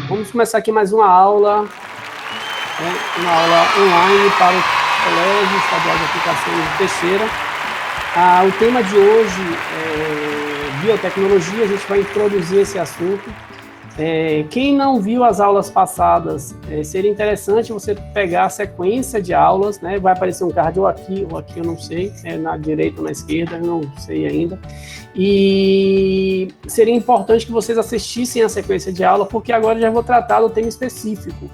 Vamos começar aqui mais uma aula online para o Colégio Estadual de Aplicações de Teixeira. O tema de hoje é biotecnologia, a gente vai introduzir esse assunto. Quem não viu as aulas passadas, seria interessante você pegar a sequência de aulas, né? Vai aparecer um card ou aqui eu não sei, na direita ou na esquerda, eu não sei ainda. E seria importante que vocês assistissem a sequência de aula, porque agora eu já vou tratar do tema específico,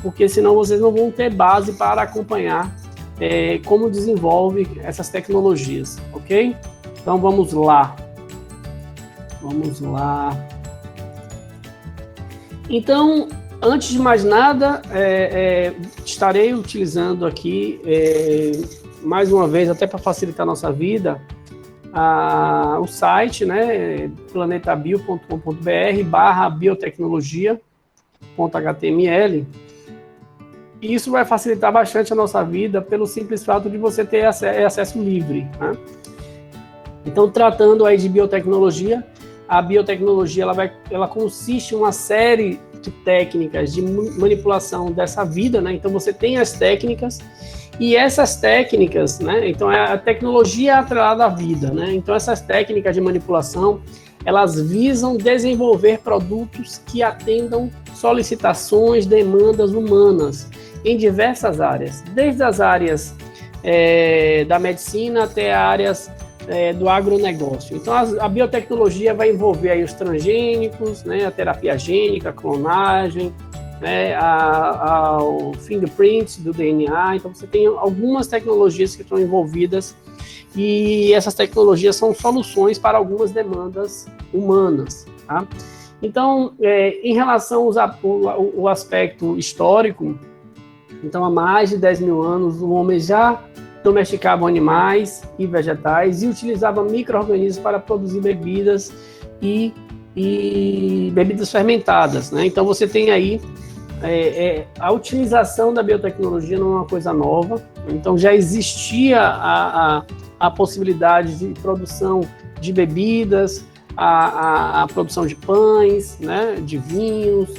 porque senão vocês não vão ter base para acompanhar como desenvolve essas tecnologias, ok? Então vamos lá. Então, antes de mais nada, estarei utilizando aqui, mais uma vez, até para facilitar a nossa vida, o site, né, planetabio.com.br/biotecnologia.html. E isso vai facilitar bastante a nossa vida pelo simples fato de você ter acesso livre, né? Então, tratando aí de biotecnologia, a biotecnologia ela consiste em uma série de técnicas de manipulação dessa vida, né? Então, você tem as técnicas, e essas técnicas, né? Então, a tecnologia atrelada à vida, né? Então, essas técnicas de manipulação, elas visam desenvolver produtos que atendam solicitações, demandas humanas em diversas áreas, desde as áreas da medicina até áreas do agronegócio. Então, a biotecnologia vai envolver aí os transgênicos, né, a terapia gênica, a clonagem, né, o fingerprint do DNA. Então, você tem algumas tecnologias que estão envolvidas, e essas tecnologias são soluções para algumas demandas humanas, tá? Então, em relação ao aspecto histórico, então, há mais de 10 mil anos, o homem já domesticava animais e vegetais e utilizava micro-organismos para produzir bebidas e bebidas fermentadas, né? Então, você tem aí a utilização da biotecnologia não é uma coisa nova. Então, já existia a possibilidade de produção de bebidas, a produção de pães, né, de vinhos,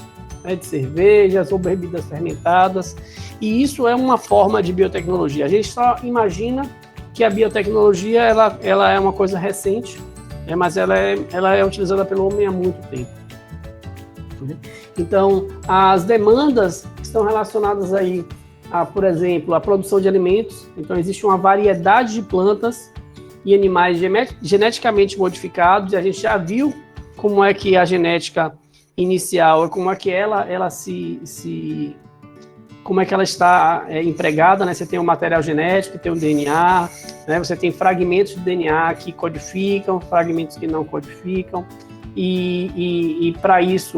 né, de cervejas ou bebidas fermentadas. E isso é uma forma de biotecnologia. A gente só imagina que a biotecnologia ela é uma coisa recente, mas ela é utilizada pelo homem há muito tempo. Então, as demandas estão relacionadas aí por exemplo, a produção de alimentos. Então, existe uma variedade de plantas e animais geneticamente modificados, e a gente já viu como é que a genética inicial, como é que ela como é que ela está empregada, né? Você tem o material genético, tem o DNA, né? Você tem fragmentos de DNA que codificam, fragmentos que não codificam, e para isso,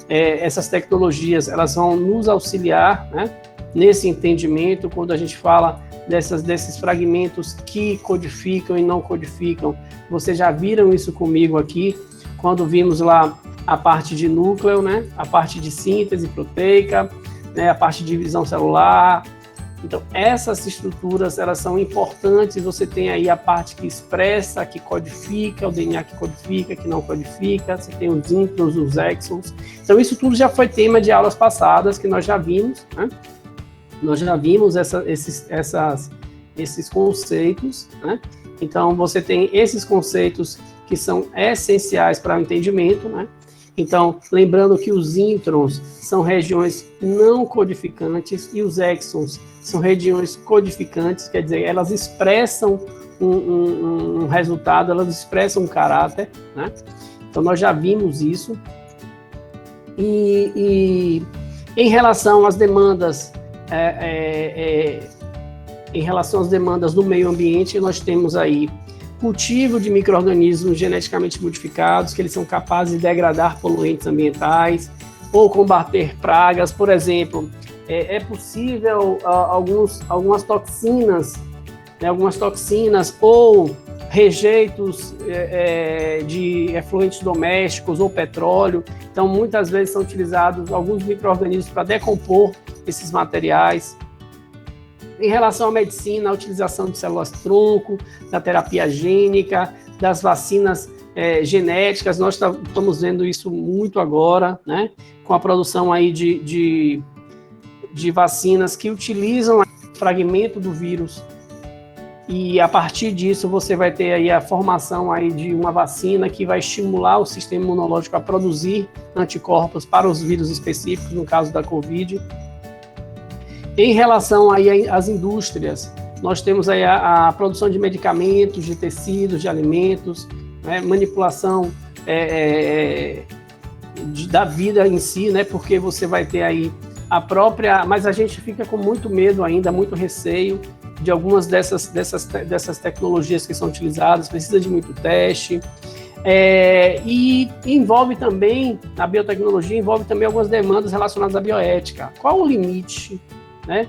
essas tecnologias, elas vão nos auxiliar, né, nesse entendimento, quando a gente fala desses fragmentos que codificam e não codificam. Vocês já viram isso comigo aqui, quando vimos lá a parte de núcleo, né, a parte de síntese proteica, né, a parte de divisão celular. Então, essas estruturas, elas são importantes. Você tem aí a parte que expressa, que codifica, o DNA que codifica, que não codifica, você tem os introns, os exons. Então, isso tudo já foi tema de aulas passadas, que nós já vimos, né? Nós já vimos esses conceitos, né? Então, você tem esses conceitos que são essenciais para o entendimento, né? Então, lembrando que os introns são regiões não codificantes e os exons são regiões codificantes, quer dizer, elas expressam um resultado, elas expressam um caráter, né? Então, nós já vimos isso. E em relação às demandas, do meio ambiente, nós temos aí cultivo de micro-organismos geneticamente modificados, que eles são capazes de degradar poluentes ambientais ou combater pragas. Por exemplo, é possível algumas toxinas, né, ou rejeitos de efluentes domésticos ou petróleo. Então, muitas vezes são utilizados alguns micro-organismos para decompor esses materiais. Em relação à medicina, a utilização de células-tronco, da terapia gênica, das vacinas genéticas. Nós estamos vendo isso muito agora, né, com a produção aí de vacinas que utilizam o fragmento do vírus, e a partir disso você vai ter aí a formação aí de uma vacina que vai estimular o sistema imunológico a produzir anticorpos para os vírus específicos, no caso da Covid. Em relação aí às indústrias, nós temos aí a produção de medicamentos, de tecidos, de alimentos, né, manipulação da vida em si, né, porque você vai ter aí a própria... Mas a gente fica com muito medo ainda, muito receio de algumas dessas tecnologias que são utilizadas, precisa de muito teste, e envolve também, a biotecnologia envolve também algumas demandas relacionadas à bioética. Qual o limite, né,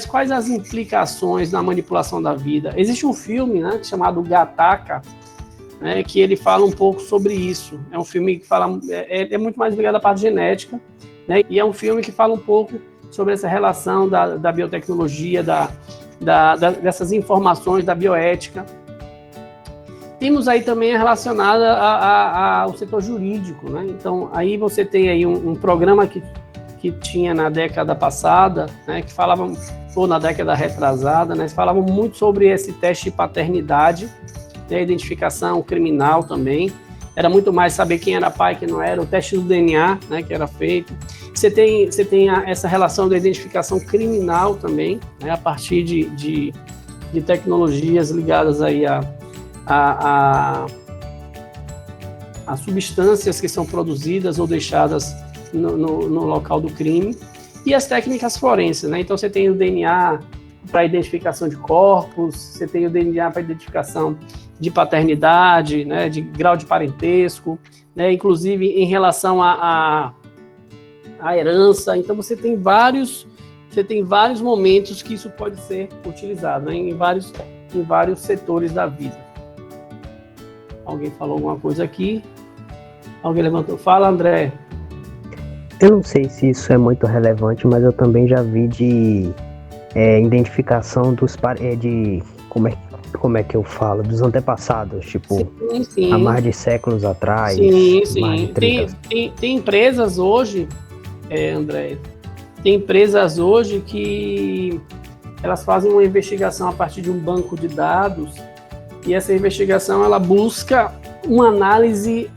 quais as implicações na manipulação da vida? Existe um filme, né, chamado Gattaca, né, que ele fala um pouco sobre isso. É um filme que fala, é muito mais ligado à parte genética, né, e é um filme que fala um pouco sobre essa relação da biotecnologia, dessas informações da bioética. Temos aí também relacionada ao setor jurídico, né? Então, aí você tem aí um programa que tinha na década passada, né, que falavam, ou na década retrasada, né, falavam muito sobre esse teste de paternidade, né, identificação criminal também. Era muito mais saber quem era pai, quem não era, o teste do DNA, né, que era feito. Você tem essa relação da identificação criminal também, né, a partir de tecnologias ligadas aí a substâncias que são produzidas ou deixadas no local do crime, e as técnicas forenses, né? Então você tem o DNA para identificação de corpos, você tem o DNA para identificação de paternidade, né, de grau de parentesco, né, inclusive em relação à herança. Então você tem vários momentos que isso pode ser utilizado, né, em vários setores da vida. Alguém falou alguma coisa aqui? Alguém levantou? Fala, André. Eu não sei se isso é muito relevante, mas eu também já vi de identificação como é que eu falo? Dos antepassados, tipo, sim. Há mais de séculos atrás. Sim. Tem empresas hoje, André, tem empresas hoje que elas fazem uma investigação a partir de um banco de dados, e essa investigação ela busca uma análise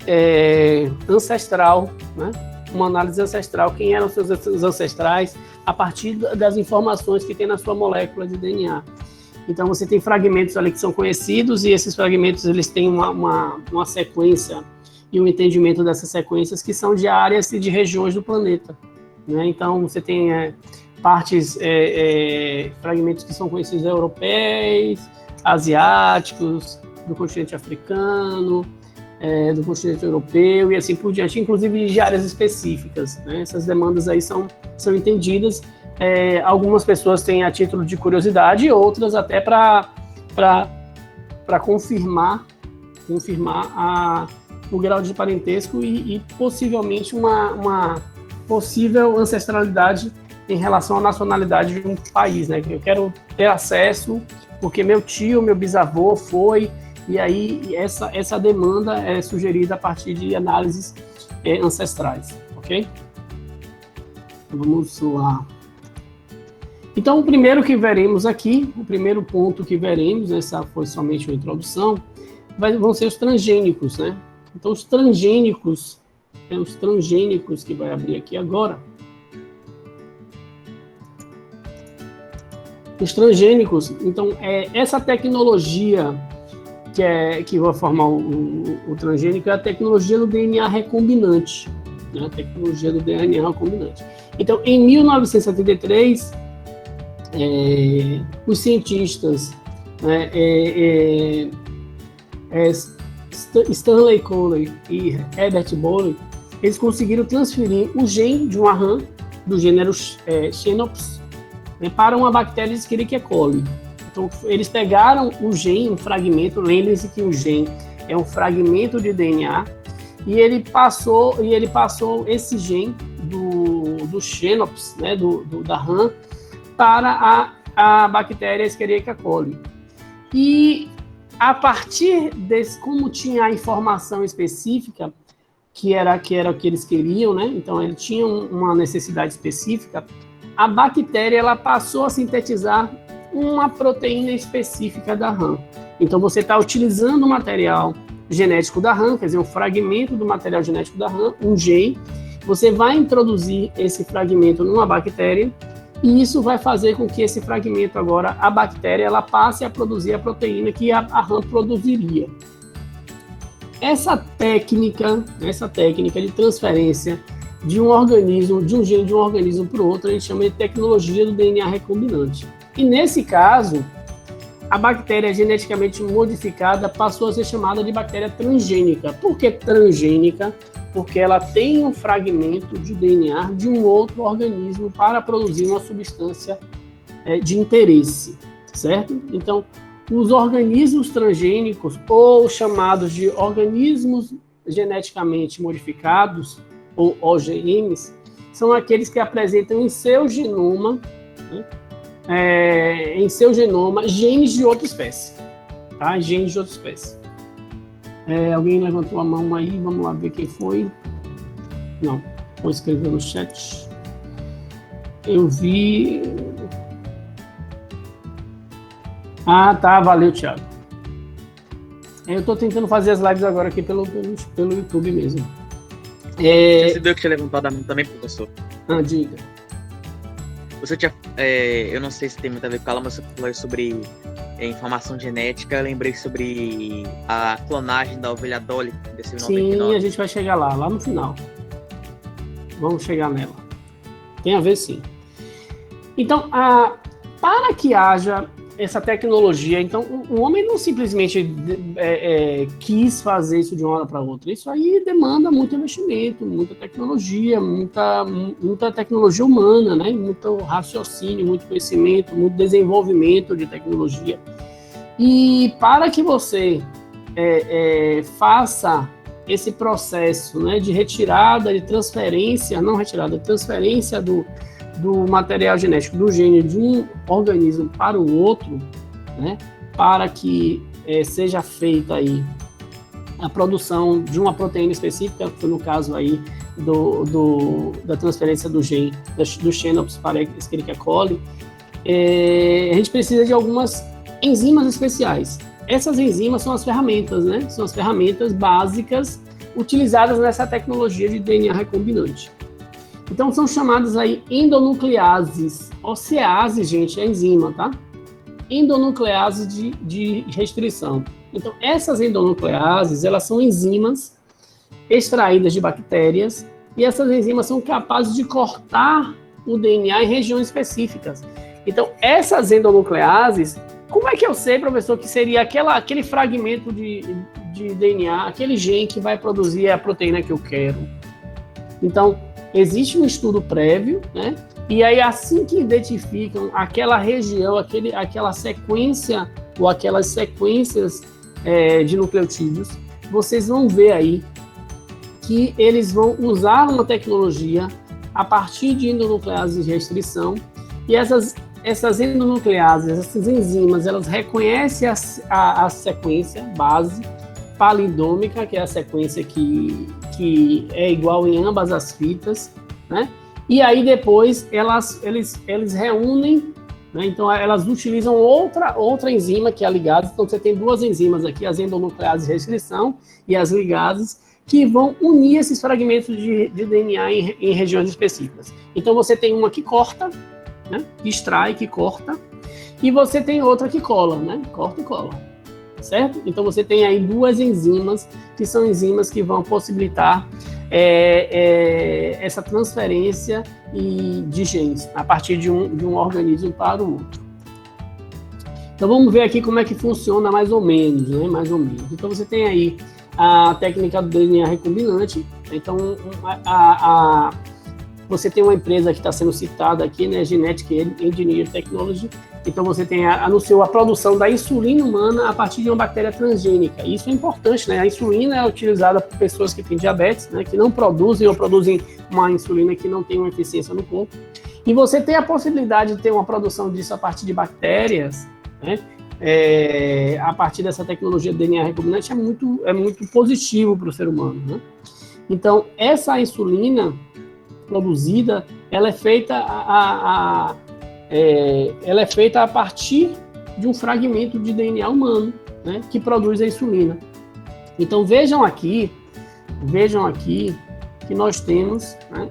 ancestral, né? Uma análise ancestral, quem eram seus ancestrais, a partir das informações que tem na sua molécula de DNA. Então você tem fragmentos ali que são conhecidos, e esses fragmentos eles têm uma sequência e um entendimento dessas sequências que são de áreas e de regiões do planeta, né? Então você tem fragmentos que são conhecidos europeus, asiáticos, do continente africano, do continente europeu e assim por diante, inclusive de áreas específicas, né? Essas demandas aí são entendidas. Algumas pessoas têm a título de curiosidade, e outras até para confirmar o grau de parentesco e possivelmente uma possível ancestralidade em relação à nacionalidade de um país, né? Eu quero ter acesso porque meu tio, meu bisavô foi, e aí essa demanda é sugerida a partir de análises ancestrais, ok? Vamos lá. Então, o primeiro que veremos aqui, o primeiro ponto que veremos, essa foi somente uma introdução, vão ser os transgênicos, né? Então, os transgênicos que vai abrir aqui agora. Os transgênicos, então, essa tecnologia que vai formar o transgênico é a tecnologia do DNA recombinante, né? A tecnologia do DNA recombinante. Então, em 1973, os cientistas, né, Stanley Cowley e Herbert Bolle, eles conseguiram transferir o gene de uma rã do gênero Xenops, né, para uma bactéria Escherichia coli. Então, eles pegaram o gene, um fragmento, lembrem-se que o gene é um fragmento de DNA, e ele passou esse gene do Xenops, né, da rã, para a bactéria Escherichia coli. E a partir desse, como tinha a informação específica, que era o que eles queriam, né? Então, ele tinha uma necessidade específica, a bactéria ela passou a sintetizar uma proteína específica da rã. Então, você está utilizando o material genético da rã, quer dizer, um fragmento do material genético da rã, um gene, você vai introduzir esse fragmento numa bactéria, e isso vai fazer com que esse fragmento agora, a bactéria, ela passe a produzir a proteína que a rã produziria. Essa técnica de transferência de um organismo, de um gene de um organismo para o outro, a gente chama de tecnologia do DNA recombinante. E nesse caso, a bactéria geneticamente modificada passou a ser chamada de bactéria transgênica. Por que transgênica? Porque ela tem um fragmento de DNA de um outro organismo para produzir uma substância de interesse, certo? Então, os organismos transgênicos, ou chamados de organismos geneticamente modificados, ou OGMs, são aqueles que apresentam em seu genoma, né, genes de outra espécie, tá? Genes de outra espécie. Alguém levantou a mão aí, vamos lá ver quem foi. Não, vou escrever no chat. Eu vi. Ah, tá, valeu, Thiago. Eu estou tentando fazer as lives agora aqui pelo YouTube mesmo. Você percebeu que tinha levantado a mão também, professor? Diga. Você tinha, eu não sei se tem muito a ver com ela, mas você falou sobre informação genética. Eu lembrei sobre a clonagem da ovelha Dolly. Sim, a gente vai chegar lá no final. Vamos chegar nela. Tem a ver, sim. Então, para que haja essa tecnologia, então, o homem não simplesmente quis fazer isso de uma hora para outra. Isso aí demanda muito investimento, muita tecnologia, muita tecnologia humana, né? Muito raciocínio, muito conhecimento, muito desenvolvimento de tecnologia. E para que você faça esse processo, né, de retirada, de transferência, não retirada, transferência do material genético, do gene de um organismo para o outro, né, para que seja feita aí a produção de uma proteína específica, que foi no caso aí da transferência do gene, do Xenops para Escherichia coli, a gente precisa de algumas enzimas especiais. Essas enzimas são as ferramentas, né, são as ferramentas básicas utilizadas nessa tecnologia de DNA recombinante. Então, são chamadas aí endonucleases. Ocease, gente, é enzima, tá? Endonucleases de restrição. Então, essas endonucleases, elas são enzimas extraídas de bactérias, e essas enzimas são capazes de cortar o DNA em regiões específicas. Então, essas endonucleases, como é que eu sei, professor, que seria aquele fragmento de DNA, aquele gene que vai produzir a proteína que eu quero? Então, existe um estudo prévio, né? E aí, assim que identificam aquela região, aquela sequência, ou aquelas sequências de nucleotídeos, vocês vão ver aí que eles vão usar uma tecnologia a partir de endonucleases de restrição, e essas endonucleases, essas enzimas, elas reconhecem a sequência base palindômica, que é a sequência que é igual em ambas as fitas, né? E aí depois eles reúnem, né? Então elas utilizam outra enzima que é a ligase. Então você tem duas enzimas aqui, as endonucleases de restrição e as ligases, que vão unir esses fragmentos de DNA em regiões específicas. Então você tem uma que corta, né? Que extrai, que corta, e você tem outra que cola, né? Corta e cola. Certo? Então você tem aí duas enzimas, que são enzimas que vão possibilitar essa transferência de genes a partir de um organismo para o outro. Então vamos ver aqui como é que funciona mais ou menos, né? Mais ou menos. Então você tem aí a técnica do DNA recombinante. Então você tem uma empresa que está sendo citada aqui, né? Genetic Engineering Technology. Então você anunciou a produção da insulina humana a partir de uma bactéria transgênica. Isso é importante, né? A insulina é utilizada por pessoas que têm diabetes, né? Que não produzem ou produzem uma insulina que não tem uma eficiência no corpo. E você tem a possibilidade de ter uma produção disso a partir de bactérias, né? a partir dessa tecnologia de DNA recombinante é muito positivo para o ser humano, né? Então, essa insulina produzida, ela é feita a partir de um fragmento de DNA humano, né, que produz a insulina. Então, vejam aqui que nós temos, né,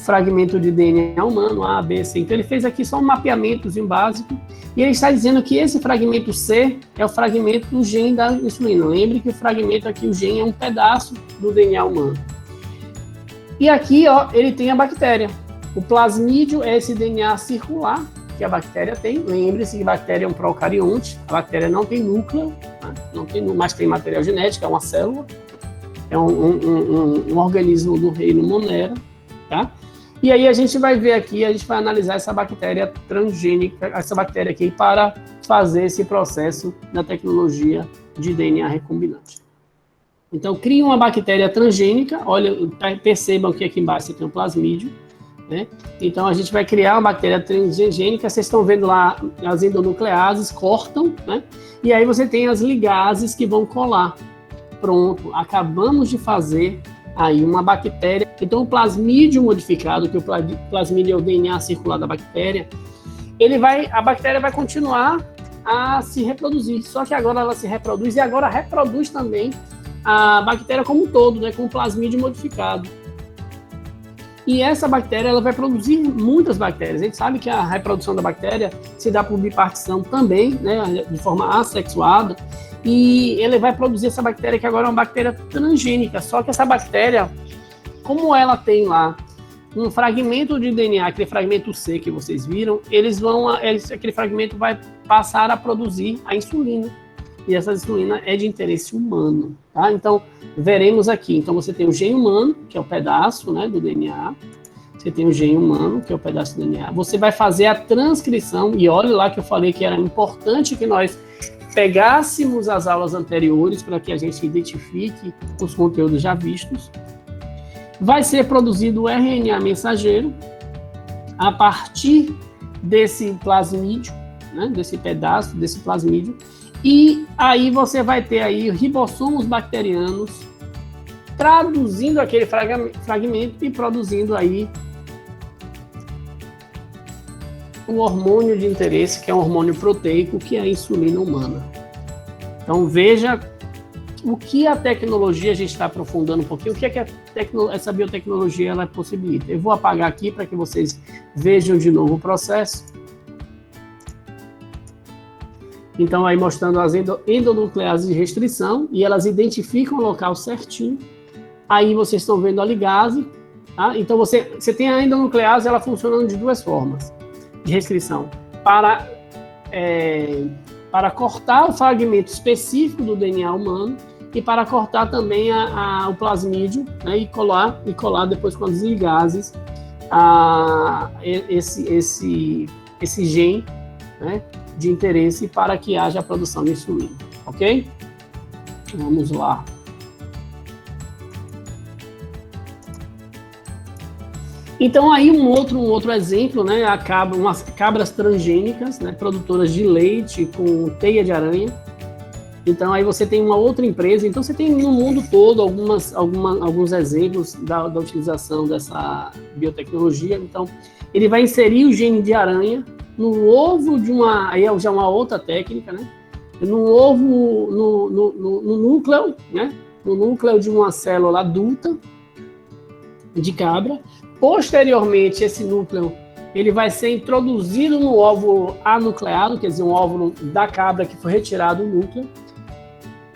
fragmento de DNA humano, A, B, C. Então, ele fez aqui só um mapeamentozinho básico, e ele está dizendo que esse fragmento C é o fragmento do gene da insulina. Lembre que o fragmento aqui, o gene, é um pedaço do DNA humano. E aqui, ó, ele tem a bactéria. O plasmídio é esse DNA circular que a bactéria tem. Lembre-se que a bactéria é um procarionte. A bactéria não tem núcleo, né? Não tem, mas tem material genético, é uma célula. É um organismo do reino Monera, tá? E aí a gente vai ver aqui, a gente vai analisar essa bactéria transgênica, essa bactéria aqui, para fazer esse processo da tecnologia de DNA recombinante. Então, cria uma bactéria transgênica, olha, percebam que aqui embaixo você tem um plasmídio, né? Então, a gente vai criar uma bactéria transgênica, vocês estão vendo lá, as endonucleases cortam, né? E aí você tem as ligases que vão colar. Pronto, acabamos de fazer aí uma bactéria. Então, o plasmídio modificado, que o plasmídio é o DNA circular da bactéria, a bactéria vai continuar a se reproduzir, só que agora ela se reproduz e agora reproduz também a bactéria como um todo, né, com o plasmídio modificado. E essa bactéria, ela vai produzir muitas bactérias. A gente sabe que a reprodução da bactéria se dá por bipartição também, né, de forma assexuada, e ele vai produzir essa bactéria que agora é uma bactéria transgênica. Só que essa bactéria, como ela tem lá um fragmento de DNA, aquele fragmento C que vocês viram, aquele fragmento vai passar a produzir a insulina. E essa insulina é de interesse humano, tá? Então, veremos aqui. Então, você tem o gene humano, que é o pedaço, né, do DNA. Você tem o gene humano, que é o pedaço do DNA. Você vai fazer a transcrição, e olha lá que eu falei que era importante que nós pegássemos as aulas anteriores para que a gente identifique os conteúdos já vistos. Vai ser produzido o RNA mensageiro a partir desse plasmídio, né, desse pedaço, desse plasmídio. E aí você vai ter aí ribossomos bacterianos traduzindo aquele fragmento e produzindo aí o hormônio de interesse, que é um hormônio proteico, que é a insulina humana. Então veja o que a tecnologia, a gente está aprofundando um pouquinho, o que é que essa biotecnologia ela possibilita. Eu vou apagar aqui para que vocês vejam de novo o processo. Então, aí mostrando as endonucleases de restrição, e elas identificam o local certinho. Aí vocês estão vendo a ligase, tá? Então, você tem a endonuclease, ela funcionando de duas formas de restrição. Para cortar o fragmento específico do DNA humano e para cortar também o plasmídio, né, e colar depois com as ligases esse gene, né, de interesse para que haja a produção de insulina, ok? Vamos lá. Então aí um outro exemplo, né, umas cabras transgênicas, né, produtoras de leite com teia de aranha. Então aí você tem uma outra empresa, então você tem no mundo todo alguns exemplos da utilização dessa biotecnologia. Então ele vai inserir o gene de aranha no ovo aí é já uma outra técnica, né? No ovo, no núcleo, né? No núcleo de uma célula adulta de cabra. Posteriormente, esse núcleo ele vai ser introduzido no óvulo anucleado, quer dizer, um óvulo da cabra que foi retirado do núcleo.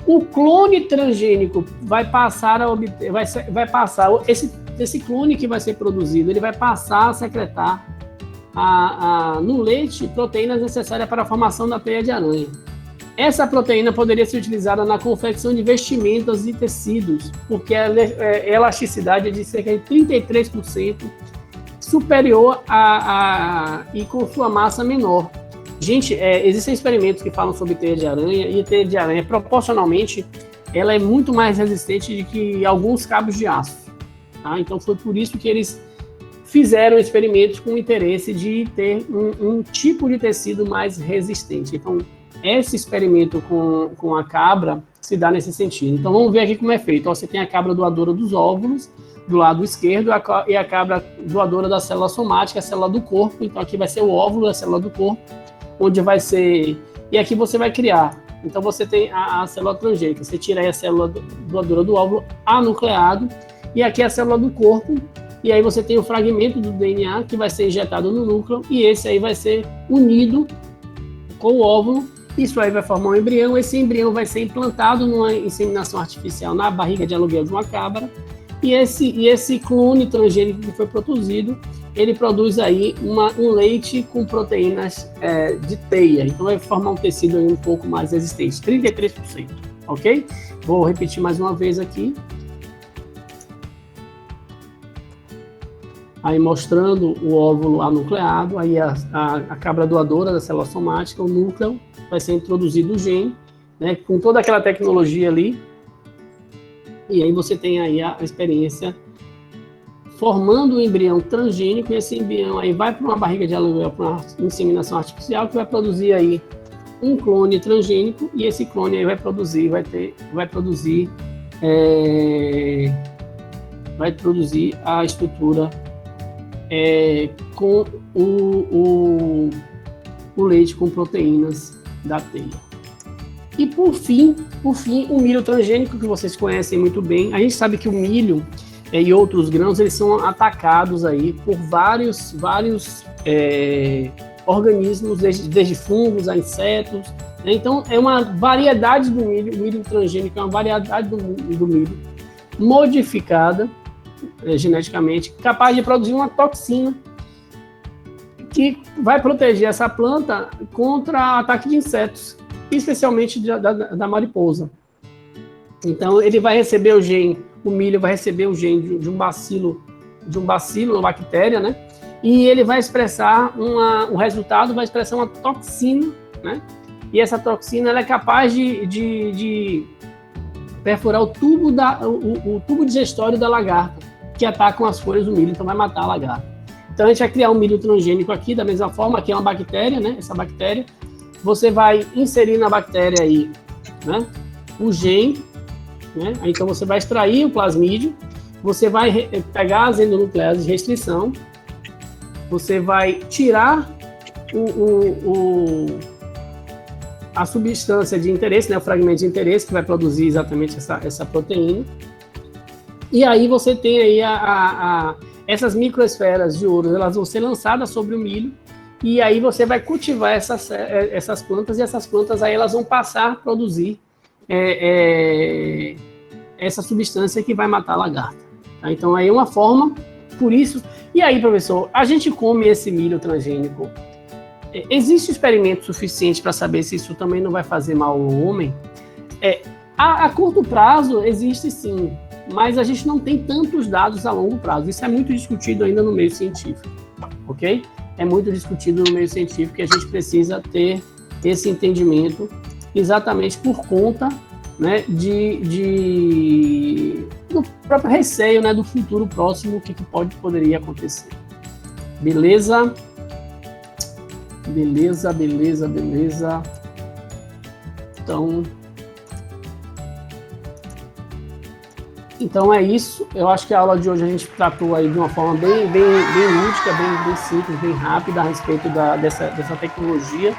O clone transgênico vai passar a obter, esse clone que vai ser produzido, ele vai passar a secretar no leite proteínas necessárias para a formação da teia de aranha. Essa proteína poderia ser utilizada na confecção de vestimentas e tecidos, porque a elasticidade é de cerca de 33% superior e com sua massa menor. Gente, existem experimentos que falam sobre teia de aranha, e a teia de aranha, proporcionalmente, ela é muito mais resistente do que alguns cabos de aço. Tá? Então, foi por isso que eles fizeram experimentos com o interesse de ter um tipo de tecido mais resistente. Então, esse experimento com a cabra se dá nesse sentido. Então, vamos ver aqui como é feito. Ó, você tem a cabra doadora dos óvulos, do lado esquerdo, e a cabra doadora da célula somática, a célula do corpo. Então, aqui vai ser o óvulo, a célula do corpo, onde vai ser... E aqui você vai criar. Então, você tem a célula transgênica. Você tira aí a célula doadora do óvulo anucleado, e aqui a célula do corpo, e aí você tem o fragmento do DNA que vai ser injetado no núcleo, e esse aí vai ser unido com o óvulo. Isso aí vai formar um embrião. Esse embrião vai ser implantado numa inseminação artificial na barriga de aluguel de uma cabra, e esse clone transgênico que foi produzido, ele produz aí um leite com proteínas de teia. Então vai formar um tecido aí um pouco mais resistente, 33%, ok? Vou repetir mais uma vez aqui. Aí mostrando o óvulo anucleado, aí a cabra doadora da célula somática, o núcleo, vai ser introduzido o gene, né, com toda aquela tecnologia ali, e aí você tem aí a experiência formando um embrião transgênico, e esse embrião aí vai para uma barriga de aluguel, para uma inseminação artificial, que vai produzir aí um clone transgênico, e esse clone aí vai produzir a estrutura com o leite com proteínas da teia. E por fim, o milho transgênico, que vocês conhecem muito bem. A gente sabe que o milho e outros grãos, eles são atacados aí por vários organismos, desde fungos a insetos. Então, é uma variedade do milho. O milho transgênico é uma variedade do milho modificada geneticamente, capaz de produzir uma toxina que vai proteger essa planta contra ataque de insetos, especialmente da mariposa. Então, ele vai receber o gene, o milho vai receber o gene de um bacilo, uma bactéria, né? E ele vai expressar o resultado vai expressar uma toxina, né? E essa toxina, ela é capaz de perfurar o tubo digestório da lagarta, que atacam as folhas do milho, então vai matar a lagarta. Então, a gente vai criar um milho transgênico aqui, da mesma forma, aqui é uma bactéria, né? Essa bactéria, você vai inserir na bactéria aí, né, o gene, né? Então você vai extrair o plasmídio, você vai pegar as endonucleases de restrição, você vai tirar a substância de interesse, né, o fragmento de interesse que vai produzir exatamente essa proteína, e aí você tem aí essas microesferas de ouro, elas vão ser lançadas sobre o milho. E aí você vai cultivar essas plantas, e essas plantas aí elas vão passar a produzir essa substância que vai matar a lagarta. Tá? Então aí é uma forma, por isso... E aí, professor, a gente come esse milho transgênico. Existe experimento suficiente para saber se isso também não vai fazer mal ao homem? A curto prazo existe sim, mas a gente não tem tantos dados a longo prazo. Isso é muito discutido ainda no meio científico, ok? É muito discutido no meio científico, que a gente precisa ter esse entendimento exatamente por conta, né, do próprio receio, né, do futuro próximo, o que poderia acontecer. Beleza? Beleza. Então é isso. Eu acho que a aula de hoje a gente tratou aí de uma forma bem lúdica, bem simples, bem rápida a respeito dessa tecnologia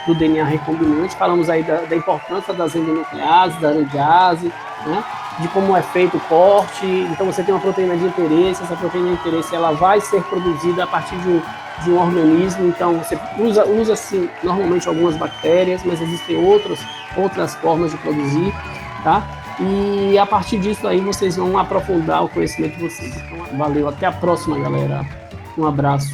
do DNA recombinante. Falamos aí da importância das endonucleases, da ligase, né? De como é feito o corte. Então você tem uma proteína de interesse, essa proteína de interesse ela vai ser produzida a partir de um organismo. Então você usa-se normalmente algumas bactérias, mas existem outras formas de produzir, tá? E a partir disso aí vocês vão aprofundar o conhecimento de vocês. Então, valeu, até a próxima, galera. Um abraço.